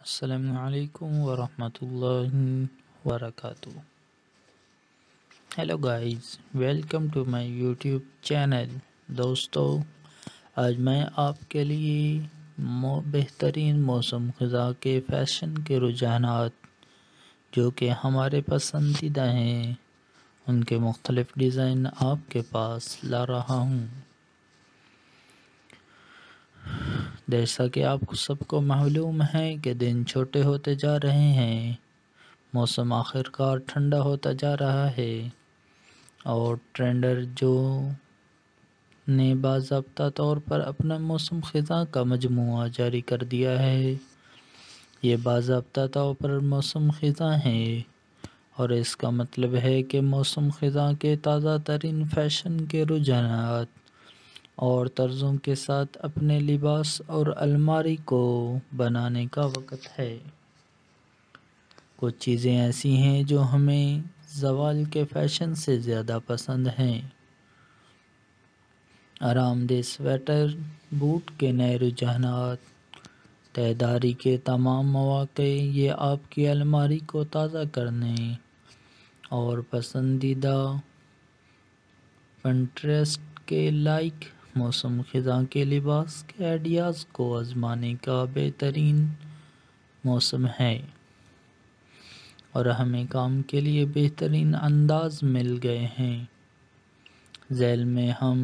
السلام علیکم ورحمۃ اللہ وبرکاتہ. Hello guys, welcome to my YouTube channel. دوستو، آج میں آپ کے لیے بہترین موسم خزاں کے فیشن کے رجحانات جو کہ ہمارے پسندیدہ ہیں ان کے مختلف ڈیزائن آپ کے پاس لا رہا ہوں. جیسا کہ آپ کو سب کو معلوم ہے کہ دن چھوٹے ہوتے جا رہے ہیں، موسم آخر کار ٹھنڈا ہوتا جا رہا ہے اور ٹرینڈر جو نے باضابطہ طور پر اپنا موسم خزاں کا مجموعہ جاری کر دیا ہے. یہ باضابطہ طور پر موسم خزاں ہے اور اس کا مطلب ہے کہ موسم خزاں کے تازہ ترین فیشن کے رجحانات اور طرزوں کے ساتھ اپنے لباس اور الماری کو بنانے کا وقت ہے. کچھ چیزیں ایسی ہیں جو ہمیں زوال کے فیشن سے زیادہ پسند ہیں. آرام دہ سویٹر، بوٹ کے نئے رجحانات، تہداری کے تمام مواقع، یہ آپ کی الماری کو تازہ کرنے اور پسندیدہ پنٹریسٹ کے لائق موسم خزاں کے لباس کے آئیڈیاز کو آزمانے کا بہترین موسم ہے اور ہمیں کام کے لیے بہترین انداز مل گئے ہیں. ذیل میں ہم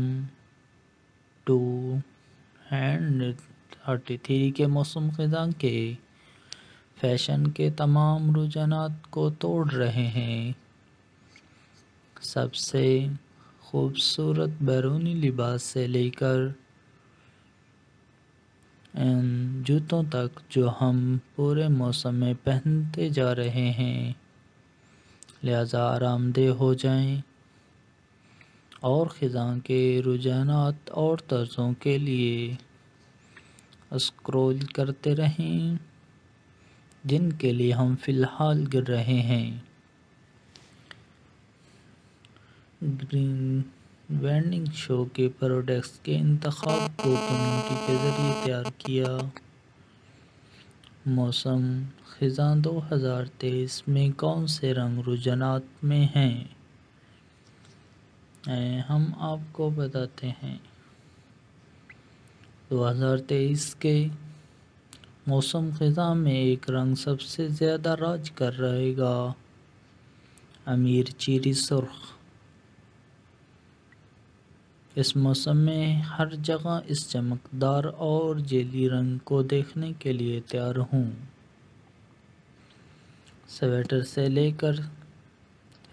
2033 کے موسم خزاں کے فیشن کے تمام رجحانات کو توڑ رہے ہیں. سب سے خوبصورت بیرونی لباس سے لے کر ان جوتوں تک جو ہم پورے موسم میں پہنتے جا رہے ہیں. لہذا آرام دہ ہو جائیں اور خزاں کے رجحانات اور طرزوں کے لیے اسکرول کرتے رہیں جن کے لیے ہم فی الحال گر رہے ہیں. گرین وینڈنگ شو کے پروڈکٹس کے انتخاب کو کمیونٹی کے ذریعے تیار کیا. موسم خزاں 2023 میں کون سے رنگ رجحانات میں ہیں، ہم آپ کو بتاتے ہیں. 2023 کے موسم خزاں میں ایک رنگ سب سے زیادہ راج کر رہے گا: امیر چیری سرخ. اس موسم میں ہر جگہ اس چمکدار اور جیلی رنگ کو دیکھنے کے لیے تیار ہوں. سویٹر سے لے کر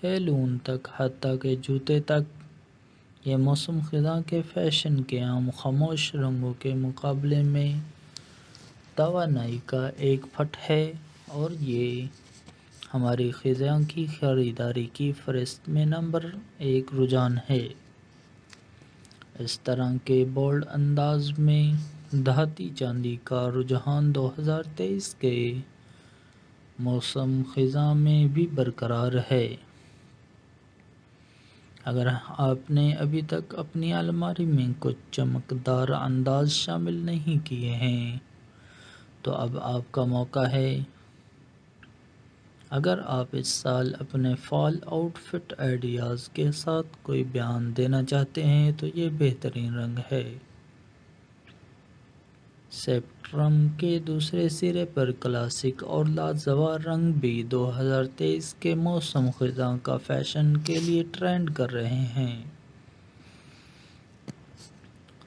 ہیلون تک، حتیٰ کہ جوتے تک، یہ موسم خزاں کے فیشن کے عام خاموش رنگوں کے مقابلے میں توانائی کا ایک پٹ ہے اور یہ ہماری خزاں کی خریداری کی فہرست میں نمبر 1 رجحان ہے. اس طرح کے بولڈ انداز میں دھاتی چاندی کا رجحان 2023 کے موسم خزاں میں بھی برقرار ہے. اگر آپ نے ابھی تک اپنی الماری میں کچھ چمکدار انداز شامل نہیں کیے ہیں تو اب آپ کا موقع ہے. اگر آپ اس سال اپنے فال آؤٹ فٹ آئیڈیاز کے ساتھ کوئی بیان دینا چاہتے ہیں تو یہ بہترین رنگ ہے. اسپیکٹرم کے دوسرے سرے پر کلاسک اور لاجواب رنگ بھی 2023 کے موسم خزاں کا فیشن کے لیے ٹرینڈ کر رہے ہیں.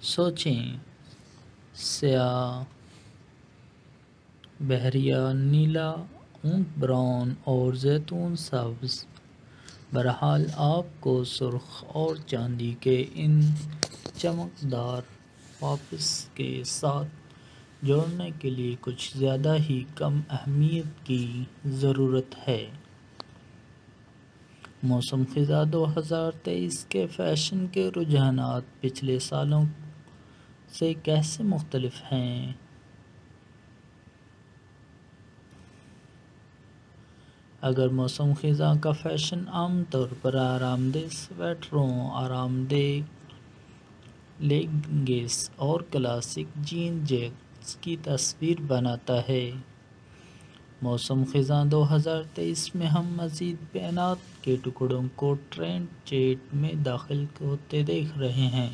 سوچیں، سیاہ، بحریہ نیلا، اونٹ براؤن اور زیتون سبز. بہرحال آپ کو سرخ اور چاندی کے ان چمکدار پاپس کے ساتھ جوڑنے کے لیے کچھ زیادہ ہی کم اہمیت کی ضرورت ہے. موسم خزاں 2023 کے فیشن کے رجحانات پچھلے سالوں سے کیسے مختلف ہیں؟ اگر موسم خزاں کا فیشن عام طور پر آرام دہ سویٹروں، آرام دہ لیگنگز اور کلاسک جین جیکٹس کی تصویر بناتا ہے، موسم خزاں 2023 میں ہم مزید بیانات کے ٹکڑوں کو ٹرینڈ چیٹ میں داخل ہوتے دیکھ رہے ہیں۔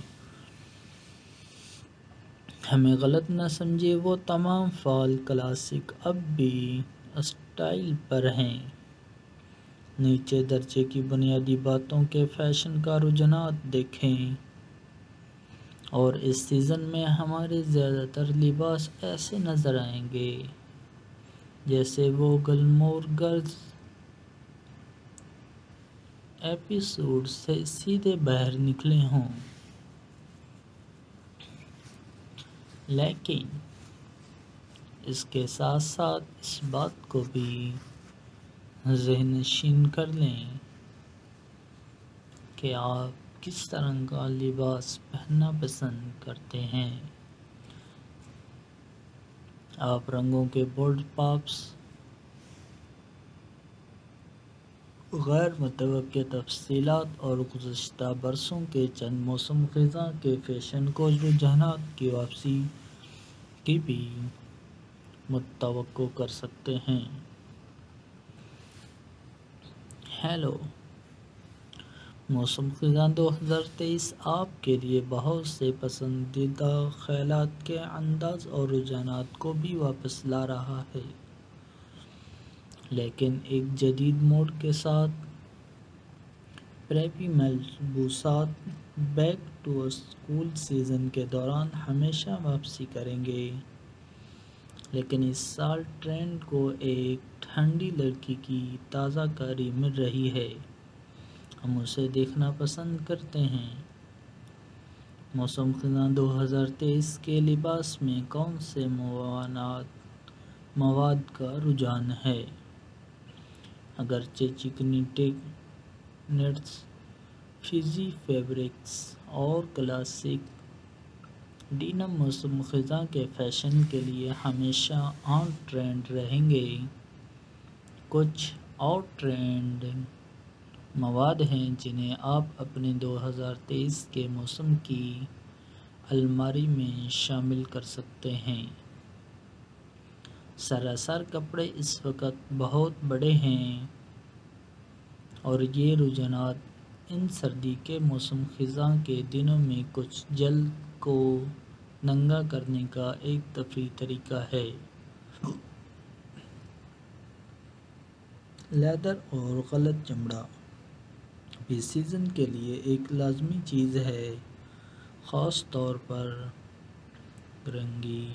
ہمیں غلط نہ سمجھے، وہ تمام فال کلاسک اب بھی اسٹائل پر ہیں۔ نیچے درجے کی بنیادی باتوں کے فیشن کا رجحانات دیکھیں، اور اس سیزن میں ہمارے زیادہ تر لباس ایسے نظر آئیں گے جیسے وہ گلمور گرلز ایپیسوڈ سے سیدھے باہر نکلے ہوں۔ لیکن اس کے ساتھ ساتھ اس بات کو بھی ذہن نشین کر لیں کہ آپ کس طرح کا لباس پہننا پسند کرتے ہیں۔ آپ رنگوں کے بولڈ پاپس، غیر متوقع تفصیلات اور گزشتہ برسوں کے چند موسم خزاں کے فیشن کو رجحانات کی واپسی کی بھی متوقع کر سکتے ہیں۔ ہیلو، موسم خزاں 2023 آپ کے لیے بہت سے پسندیدہ خیالات کے انداز اور رجحانات کو بھی واپس لا رہا ہے، لیکن ایک جدید موڈ کے ساتھ۔ پریپی ملبوسات بیک ٹو اسکول سیزن کے دوران ہمیشہ واپسی کریں گے، لیکن اس سال ٹرینڈ کو ایک ٹھنڈی لڑکی کی تازہ کاری مل رہی ہے۔ ہم اسے دیکھنا پسند کرتے ہیں۔ موسم خزاں 2023 کے لباس میں کون سے مواد کا رجحان ہے؟ اگرچہ چکنی نیٹس، فزی فیبرکس اور کلاسک ڈینم موسم خزاں کے فیشن کے لیے ہمیشہ آن ٹرینڈ رہیں گے، کچھ آؤٹ ٹرینڈنگ مواد ہیں جنہیں آپ اپنے 2023 کے موسم کی الماری میں شامل کر سکتے ہیں۔ سراسر کپڑے اس وقت بہت بڑے ہیں، اور یہ رجحانات ان سردی کے موسم خزاں کے دنوں میں کچھ جلد کو ننگا کرنے کا ایک تفریحی طریقہ ہے۔ لیدر اور غلط چمڑا بھی سیزن کے لیے ایک لازمی چیز ہے، خاص طور پر رنگی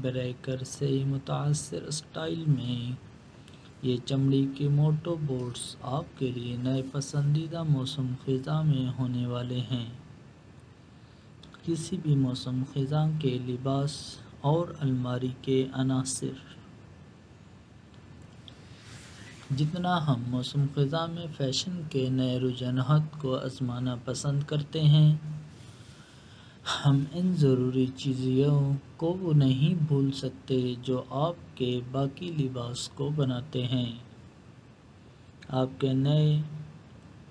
بریکر سے متاثر اسٹائل میں۔ یہ چمڑی کے موٹو بوٹس آپ کے لیے نئے پسندیدہ موسم خزاں میں ہونے والے ہیں۔ کسی بھی موسم خزاں کے لباس اور الماری کے عناصر۔ جتنا ہم موسم خزاں میں فیشن کے نئے رجحانات کو آزمانا پسند کرتے ہیں، ہم ان ضروری چیزوں کو نہیں بھول سکتے جو آپ کے باقی لباس کو بناتے ہیں۔ آپ کے نئے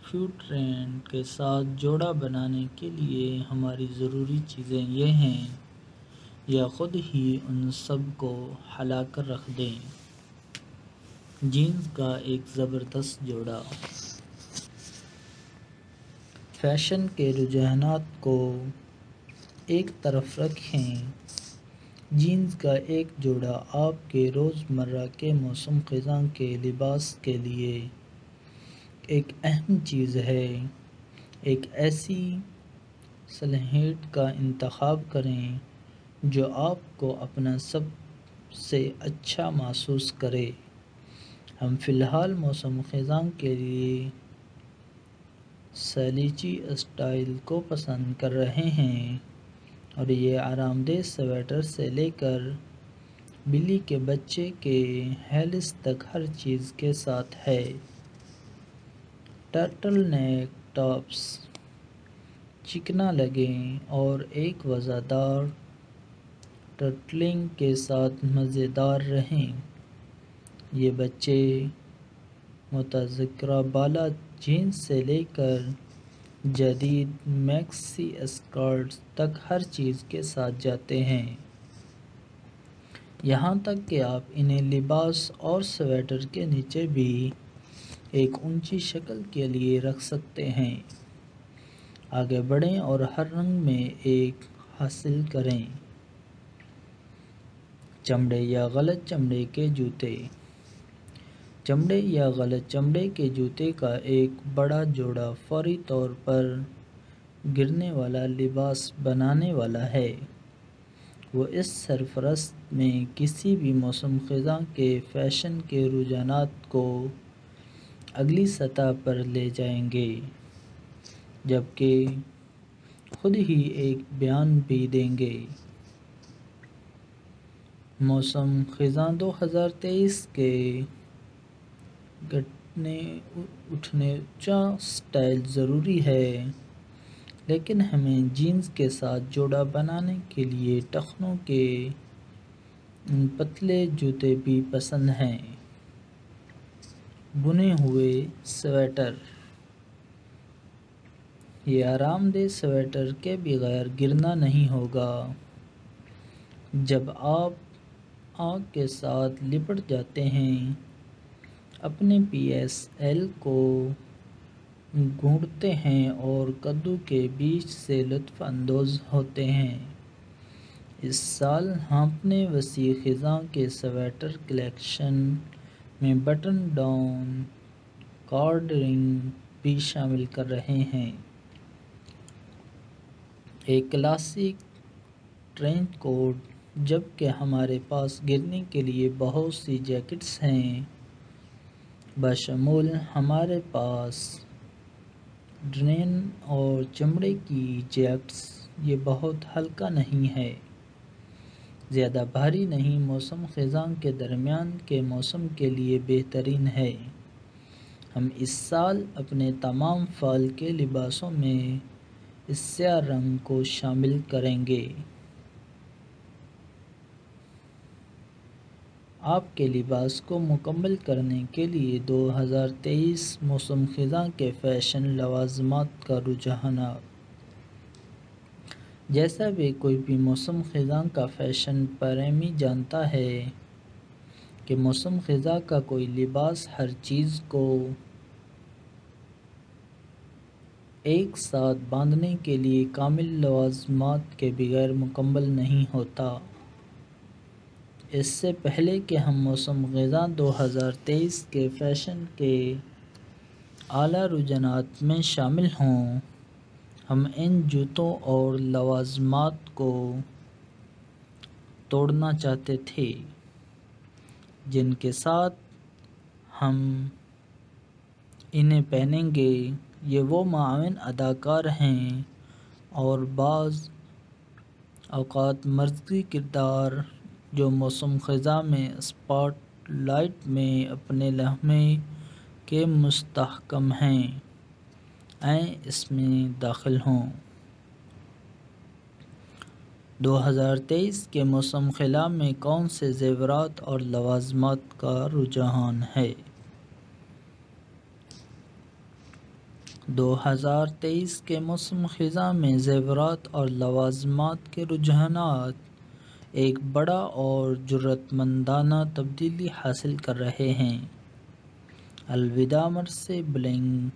فیوڈ ٹرینڈ کے ساتھ جوڑا بنانے کے لیے ہماری ضروری چیزیں یہ ہیں، یا خود ہی ان سب کو ہلا کر رکھ دیں۔ جینز کا ایک زبردست جوڑا۔ فیشن کے رجحانات کو ایک طرف رکھیں، جینز کا ایک جوڑا آپ کے روزمرہ کے موسم خزاں کے لباس کے لیے ایک اہم چیز ہے۔ ایک ایسی سلہیٹ کا انتخاب کریں جو آپ کو اپنا سب سے اچھا محسوس کرے۔ ہم فی الحال موسم خزاں کے لیے سلیچی اسٹائل کو پسند کر رہے ہیں، اور یہ آرام دہ سویٹر سے لے کر بلی کے بچے کے ہیلس تک ہر چیز کے ساتھ ہے۔ ٹرٹل نیک ٹاپس چکنا لگیں اور ایک وزردار ٹرٹلنگ کے ساتھ مزیدار رہیں۔ یہ بچے متذکرہ بالا جینز سے لے کر جدید میکسی اسکرٹس تک ہر چیز کے ساتھ جاتے ہیں۔ یہاں تک کہ آپ انہیں لباس اور سویٹر کے نیچے بھی ایک اونچی شکل کے لیے رکھ سکتے ہیں۔ آگے بڑھیں اور ہر رنگ میں ایک حاصل کریں۔ چمڑے یا غلط چمڑے کے جوتے۔ چمڑے یا غلط چمڑے کے جوتے کا ایک بڑا جوڑا فوری طور پر گرنے والا لباس بنانے والا ہے۔ وہ اس سرفرست میں کسی بھی موسم خزاں کے فیشن کے رجحانات کو اگلی سطح پر لے جائیں گے، جبکہ خود ہی ایک بیان بھی دیں گے۔ موسم خزاں 2023 کے گھٹنے اٹھنے چا سٹائل ضروری ہے، لیکن ہمیں جینز کے ساتھ جوڑا بنانے کے لیے ٹخنوں کے پتلے جوتے بھی پسند ہیں۔ بنے ہوئے سویٹر۔ یہ آرام دہ سویٹر کے بغیر گرنا نہیں ہوگا۔ جب آپ آگ کے ساتھ لپٹ جاتے ہیں، اپنے پی ایس ایل کو گھونٹتے ہیں اور کدو کے بیج سے لطف اندوز ہوتے ہیں۔ اس سال ہم اپنے وسیع خزاں کے سویٹر کلیکشن میں بٹن ڈاؤن کارڈنگ بھی شامل کر رہے ہیں۔ ایک کلاسک ٹرینچ کوٹ۔ جبکہ ہمارے پاس گرنے کے لیے بہت سی جیکٹس ہیں، بشمول ہمارے پاس ڈنین اور چمڑے کی جیکٹس۔ یہ بہت ہلکا نہیں ہے، زیادہ بھاری نہیں، موسم خزاں کے درمیان کے موسم کے لیے بہترین ہے۔ ہم اس سال اپنے تمام فال کے لباسوں میں اس سیاہ رنگ کو شامل کریں گے۔ آپ کے لباس کو مکمل کرنے کے لیے 2023 موسم خزاں کے فیشن لوازمات کا رجحانات۔ جیسا بھی کوئی بھی موسم خزاں کا فیشن پریمی جانتا ہے کہ موسم خزاں کا کوئی لباس ہر چیز کو ایک ساتھ باندھنے کے لیے کامل لوازمات کے بغیر مکمل نہیں ہوتا۔ اس سے پہلے کہ ہم موسم خزاں 2023 کے فیشن کے اعلیٰ رجحانات میں شامل ہوں، ہم ان جوتوں اور لوازمات کو توڑنا چاہتے تھے جن کے ساتھ ہم انہیں پہنیں گے۔ یہ وہ معاون اداکار ہیں اور بعض اوقات مرکزی کردار جو موسم خزاں میں اسپاٹ لائٹ میں اپنے لمحے کے مستحکم ہیں، آئیں اس میں داخل ہوں۔ 2023 کے موسم خزاں میں کون سے زیورات اور لوازمات کا رجحان ہے؟ 2023 کے موسم خزاں میں زیورات اور لوازمات کے رجحانات ایک بڑا اور جرأت مندانہ تبدیلی حاصل کر رہے ہیں۔ الوداع مرثے بلنگ